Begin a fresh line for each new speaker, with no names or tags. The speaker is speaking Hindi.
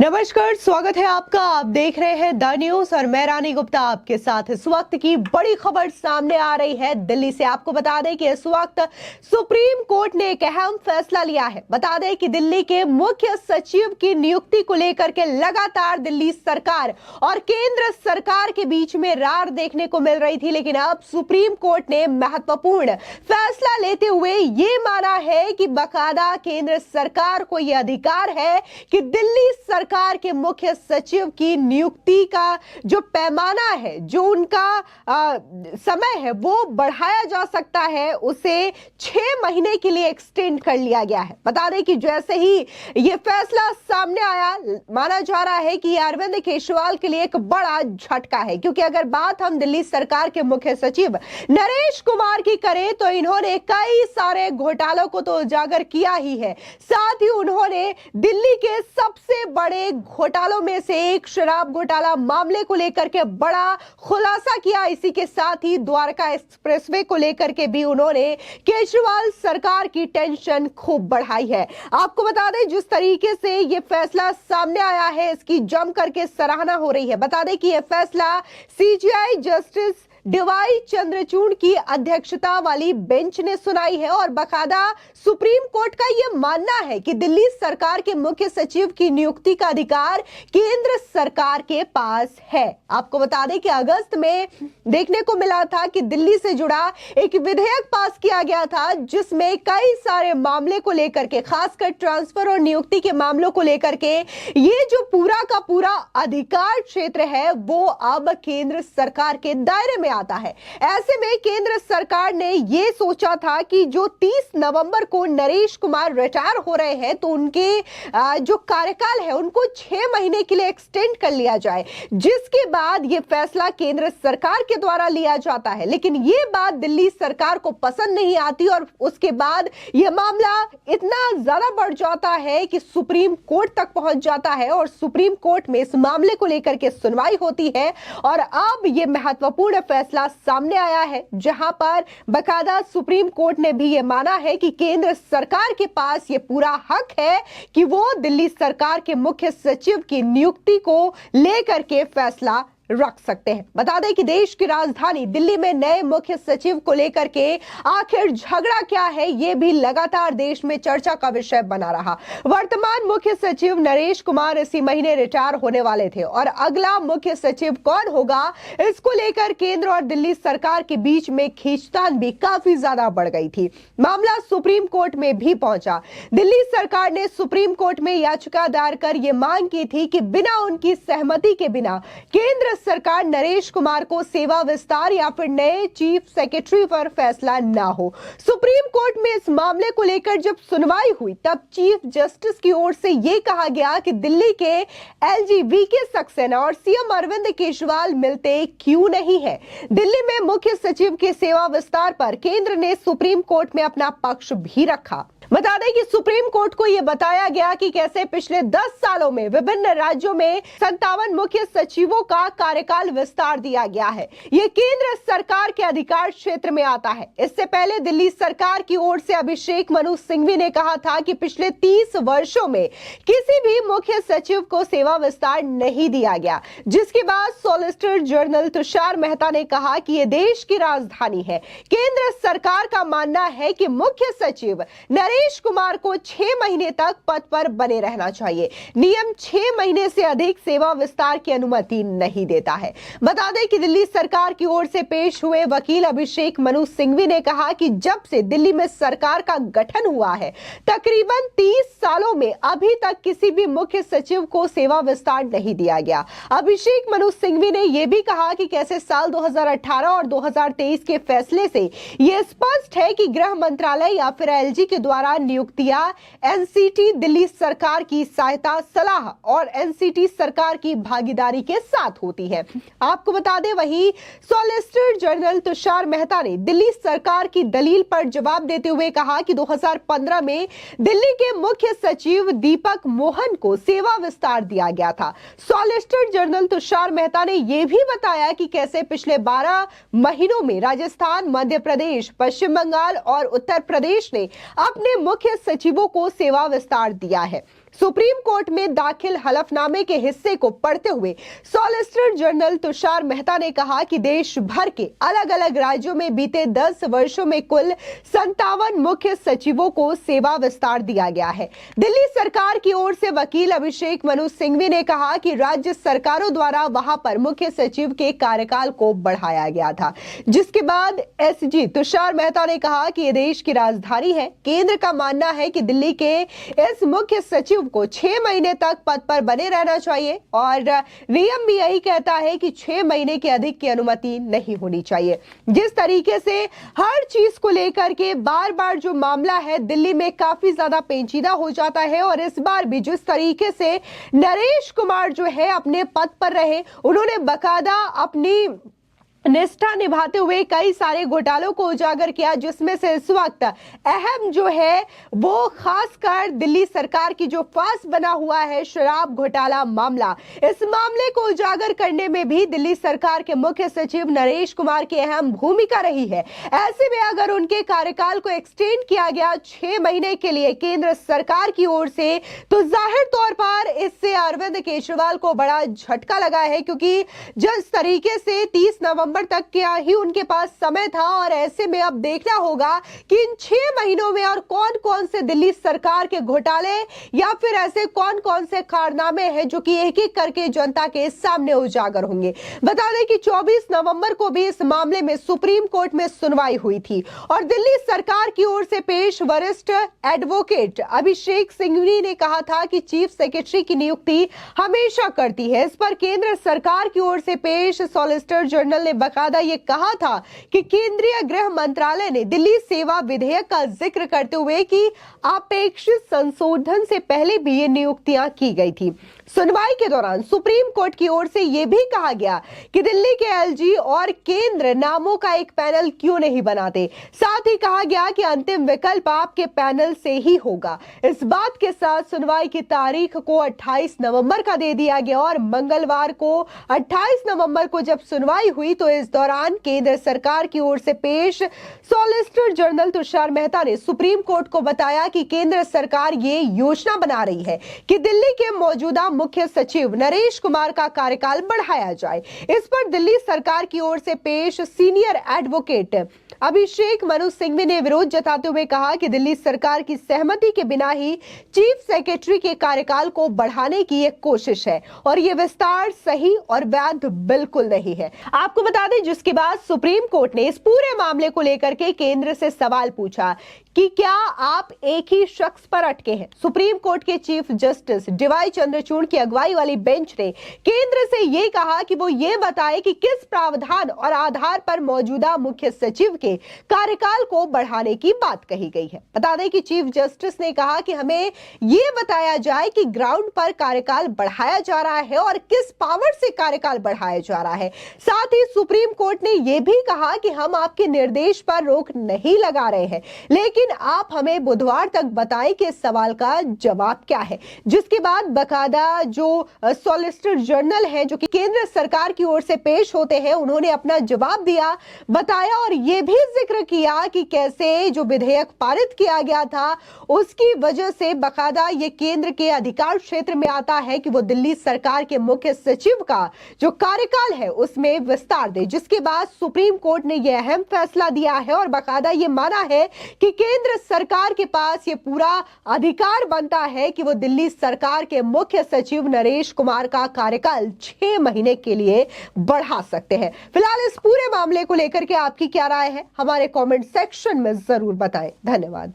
नमस्कार, स्वागत है आपका। आप देख रहे हैं द न्यूज और मैं रानी गुप्ता आपके साथ। इस वक्त की बड़ी खबर सामने आ रही है दिल्ली से। आपको बता दें कि इस वक्त सुप्रीम कोर्ट ने एक अहम फैसला लिया है। बता दें कि दिल्ली के मुख्य सचिव की नियुक्ति को लेकर के लगातार दिल्ली सरकार और केंद्र सरकार के बीच में रार देखने को मिल रही थी, लेकिन अब सुप्रीम कोर्ट ने महत्वपूर्ण फैसला लेते हुए ये माना है कि बाकायदा केंद्र सरकार को यह अधिकार है कि दिल्ली सरकार के मुख्य सचिव की नियुक्ति का जो पैमाना है, जो उनका समय है, वो बढ़ाया जा सकता है। उसे 6 महीने के लिए एक्सटेंड कर लिया गया है। बता दें कि जैसे ही ये फैसला सामने आया, माना जा रहा है कि अरविंद केजरीवाल के लिए एक बड़ा झटका है, क्योंकि अगर बात हम दिल्ली सरकार के मुख्य सचिव नरेश कुमार की करें तो इन्होंने कई सारे घोटालों को तो उजागर किया ही है, साथ ही उन्होंने दिल्ली के सबसे बड़े घोटालों में से एक शराब घोटाला मामले को लेकर के बड़ा खुलासा किया। इसी के साथ ही द्वारका एक्सप्रेसवे को लेकर के भी उन्होंने केजरीवाल सरकार की टेंशन खूब बढ़ाई है। आपको बता दें, जिस तरीके से यह फैसला सामने आया है, इसकी जम करके सराहना हो रही है। बता दें कि यह फैसला सीजेआई जस्टिस डीवाई चंद्रचूड़ की अध्यक्षता वाली बेंच ने सुनाई है और बाकायदा सुप्रीम कोर्ट का यह मानना है कि दिल्ली सरकार के मुख्य सचिव की नियुक्ति का अधिकार केंद्र सरकार के पास है। आपको बता दें कि अगस्त में देखने को मिला था कि दिल्ली से जुड़ा एक विधेयक पास किया गया था, जिसमें कई सारे मामले को लेकर के, खासकर ट्रांसफर और नियुक्ति के मामलों को लेकर के, ये जो पूरा का पूरा अधिकार क्षेत्र है वो अब केंद्र सरकार के दायरे में आता है। ऐसे में केंद्र सरकार ने यह सोचा था कि जो 30 नवंबर को नरेश कुमार रिटायर हो रहे हैं, तो उनके जो कार्यकाल है उनको 6 महीने के लिए एक्सटेंड कर लिया जाए, जिसके बाद यह फैसला केंद्र सरकार के द्वारा लिया जाता है। लेकिन यह बात दिल्ली सरकार को पसंद नहीं आती और उसके बाद यह मामला इतना ज्यादा बढ़ जाता है कि सुप्रीम कोर्ट तक पहुंच जाता है और सुप्रीम कोर्ट में इस मामले को लेकर के सुनवाई होती है। और अब यह महत्वपूर्ण फैसला सामने आया है, जहां पर बाकायदा सुप्रीम कोर्ट ने भी यह माना है कि केंद्र सरकार के पास यह पूरा हक है कि वो दिल्ली सरकार के मुख्य सचिव की नियुक्ति को लेकर के फैसला रख सकते हैं। बता दें कि देश की राजधानी दिल्ली में नए मुख्य सचिव को लेकर के आखिर झगड़ा क्या है, यह भी लगातार देश में चर्चा का विषय बना रहा। वर्तमान मुख्य सचिव नरेश कुमार इसी महीने रिटायर होने वाले थे और अगला मुख्य सचिव कौन होगा, इसको लेकर केंद्र और दिल्ली सरकार के बीच में खींचतान भी काफी ज्यादा बढ़ गई थी। मामला सुप्रीम कोर्ट में भी पहुंचा। दिल्ली सरकार ने सुप्रीम कोर्ट में याचिका दायर कर यह मांग की थी कि बिना उनकी सहमति के बिना केंद्र सरकार नरेश कुमार को सेवा विस्तार या फिर नए चीफ सेक्रेटरी पर फैसला ना हो। सुप्रीम कोर्ट में इस मामले को लेकर जब सुनवाई हुई, तब चीफ जस्टिस की ओर से यह कहा गया कि दिल्ली के एलजी वीके सक्सेना और सीएम अरविंद केजरीवाल मिलते क्यों नहीं है। दिल्ली में मुख्य सचिव के सेवा विस्तार पर केंद्र ने सुप्रीम कोर्ट में अपना पक्ष भी रखा। बता दें कि सुप्रीम कोर्ट को यह बताया गया कि कैसे पिछले 10 सालों में विभिन्न राज्यों में 57 मुख्य सचिवों का कार्यकाल विस्तार दिया गया है। यह केंद्र सरकार के अधिकार क्षेत्र में आता है। इससे पहले दिल्ली सरकार की ओर से अभिषेक मनु सिंघवी ने कहा था कि पिछले 30 वर्षों में किसी भी मुख्य सचिव को सेवा विस्तार नहीं दिया गया, जिसके बाद सॉलिसिटर जनरल तुषार मेहता ने कहा कि यह देश की राजधानी है। केंद्र सरकार का मानना है कि मुख्य सचिव नरेश कुमार को 6 महीने तक पद पर बने रहना चाहिए। नियम 6 महीने से अधिक सेवा विस्तार की अनुमति नहीं देता है। बता दें कि दिल्ली सरकार की ओर से पेश हुए वकील अभिषेक मनु सिंघवी ने कहा कि जब से दिल्ली में सरकार का गठन हुआ है, तकरीबन 30 सालों में अभी तक किसी भी मुख्य सचिव को सेवा विस्तार नहीं दिया गया। अभिषेक मनु सिंघवी ने यह भी कहा कि कैसे साल 2018 और 2023 के फैसले से यह स्पष्ट है कि गृह मंत्रालय या फिर एलजी के द्वारा नियुक्तियां एनसीटी दिल्ली सरकार की सहायता, सलाह और एनसीटी सरकार की भागीदारी के साथ होती है। आपको बता दें, वही सॉलिसिटर जनरल तुषार मेहता ने दिल्ली सरकार की दलील पर जवाब देते हुए कहा कि 2015 में दिल्ली के मुख्य सचिव दीपक मोहन को सेवा विस्तार दिया गया था। सॉलिसिटर जनरल तुषार मेहता ने यह भी बताया कि कैसे पिछले 12 महीनों में राजस्थान, मध्य प्रदेश, पश्चिम बंगाल और उत्तर प्रदेश ने अपने मुख्य सचिवों को सेवा विस्तार दिया है। सुप्रीम कोर्ट में दाखिल हलफनामे के हिस्से को पढ़ते हुए सॉलिसिटर जनरल तुषार मेहता ने कहा कि देश भर के अलग अलग राज्यों में बीते 10 वर्षों में कुल 57 मुख्य सचिवों को सेवा विस्तार दिया गया है। दिल्ली सरकार की ओर से वकील अभिषेक मनु सिंघवी ने कहा कि राज्य सरकारों द्वारा वहां पर मुख्य सचिव के कार्यकाल को बढ़ाया गया था, जिसके बाद एसजी तुषार मेहता ने कहा कि यह देश की राजधानी है। केंद्र का मानना है कि दिल्ली के इस मुख्य सचिव को 6 महीने तक पद पर बने रहना चाहिए और नियम भी यही कहता है कि 6 महीने के अधिक की अनुमति नहीं होनी चाहिए। जिस तरीके से हर चीज को लेकर के बार बार जो मामला है दिल्ली में काफी ज्यादा पेचीदा हो जाता है और इस बार भी जिस तरीके से नरेश कुमार जो है अपने पद पर रहे, उन्होंने बकायदा अपनी निष्ठा निभाते हुए कई सारे घोटालों को उजागर किया, जिसमें से इस वक्त अहम जो है वो खासकर दिल्ली सरकार की जो फांस बना हुआ है शराब घोटाला मामला। इस मामले को उजागर करने में भी दिल्ली सरकार के मुख्य सचिव नरेश कुमार की अहम भूमिका रही है। ऐसे में अगर उनके कार्यकाल को एक्सटेंड किया गया 6 महीने के लिए केंद्र सरकार की ओर से, तो जाहिर तौर पर इससे अरविंद केजरीवाल को बड़ा झटका लगा है, क्योंकि जिस तरीके से 30 नवंबर तक क्या ही उनके पास समय था और ऐसे में अब देखना होगा कि इन 6 महीनों में और कौन कौन से दिल्ली सरकार के घोटाले या फिर ऐसे कौन कौन से कारनामे हैं जो कि एक एक करके जनता के सामने उजागर होंगे। बता दें कि 24 नवंबर को भी इस मामले में सुप्रीम कोर्ट में सुनवाई हुई थी और दिल्ली सरकार की ओर से पेश वरिष्ठ एडवोकेट अभिषेक सिंघवी ने कहा था कि चीफ सेक्रेटरी की नियुक्ति हमेशा करती है। इस पर केंद्र सरकार की ओर से पेश सॉलिसिटर जनरल ने बकायदा ये कहा था कि केंद्रीय गृह मंत्रालय ने दिल्ली सेवा विधेयक का जिक्र करते हुए कि अपेक्षित संशोधन से पहले भी ये नियुक्तियां की गई थी। सुनवाई के दौरान सुप्रीम कोर्ट की ओर से यह भी कहा गया कि दिल्ली के एलजी और केंद्र नामों का एक पैनल क्यों नहीं बनाते। साथ ही कहा गया कि अंतिम विकल्प आपके पैनल से ही होगा। इस बात के साथ सुनवाई की तारीख को 28 नवंबर का दे दिया गया और मंगलवार को 28 नवंबर को जब सुनवाई हुई तो इस दौरान केंद्र सरकार की ओर से पेश सॉलिसिटर जनरल तुषार मेहता ने सुप्रीम कोर्ट को बताया कि केंद्र सरकार ये योजना बना रही है कि दिल्ली के मौजूदा मुख्य सचिव नरेश कुमार का कार्यकाल बढ़ाया जाए। इस पर दिल्ली सरकार की ओर से पेश सीनियर एडवोकेट अभिषेक मनु सिंघवी ने विरोध जताते हुए कहा कि दिल्ली सरकार की सहमति के बिना ही चीफ सेक्रेटरी के कार्यकाल को बढ़ाने की एक कोशिश है और ये विस्तार सही और वैध बिल्कुल नहीं है। आपको बता दें जिसके बाद सुप्रीम कोर्ट ने इस पूरे मामले को लेकर के केंद्र से सवाल पूछा कि क्या आप एक ही शख्स पर अटके हैं। सुप्रीम कोर्ट के चीफ जस्टिस डीवाई चंद्रचूड़ की अगुवाई वाली बेंच ने केंद्र से यह कहा कि वो ये बताए कि किस प्रावधान और आधार पर मौजूदा मुख्य सचिव के कार्यकाल को बढ़ाने की बात कही गई है। बता दें कि चीफ जस्टिस ने कहा कि हमें यह बताया जाए कि ग्राउंड पर कार्यकाल बढ़ाया जा रहा है और किस पावर से कार्यकाल बढ़ाया जा रहा है। साथ ही सुप्रीम कोर्ट ने यह भी कहा कि हम आपके निर्देश पर रोक नहीं लगा रहे हैं, लेकिन आप हमें बुधवार तक बताएं कि इस सवाल का जवाब क्या है। जिसके बाद बकायदा जो सॉलिसिटर जनरल है जो कि केंद्र सरकार की ओर से पेश होते हैं, उन्होंने अपना जवाब दिया, बताया और यह भी जिक्र किया कि कैसे जो विधेयक पारित किया गया था उसकी वजह से बकायदा ये केंद्र के अधिकार क्षेत्र में आता है कि वो दिल्ली सरकार के मुख्य सचिव का जो कार्यकाल है उसमें विस्तार दे। जिसके बाद सुप्रीम कोर्ट ने यह अहम फैसला दिया है और बकायदा ये माना है कि केंद्र सरकार के पास ये पूरा अधिकार बनता है कि वो दिल्ली सरकार के मुख्य सचिव नरेश कुमार का कार्यकाल 6 महीने के लिए बढ़ा सकते हैं। फिलहाल इस पूरे मामले को लेकर के आपकी क्या राय है, हमारे कमेंट सेक्शन में जरूर बताएं। धन्यवाद।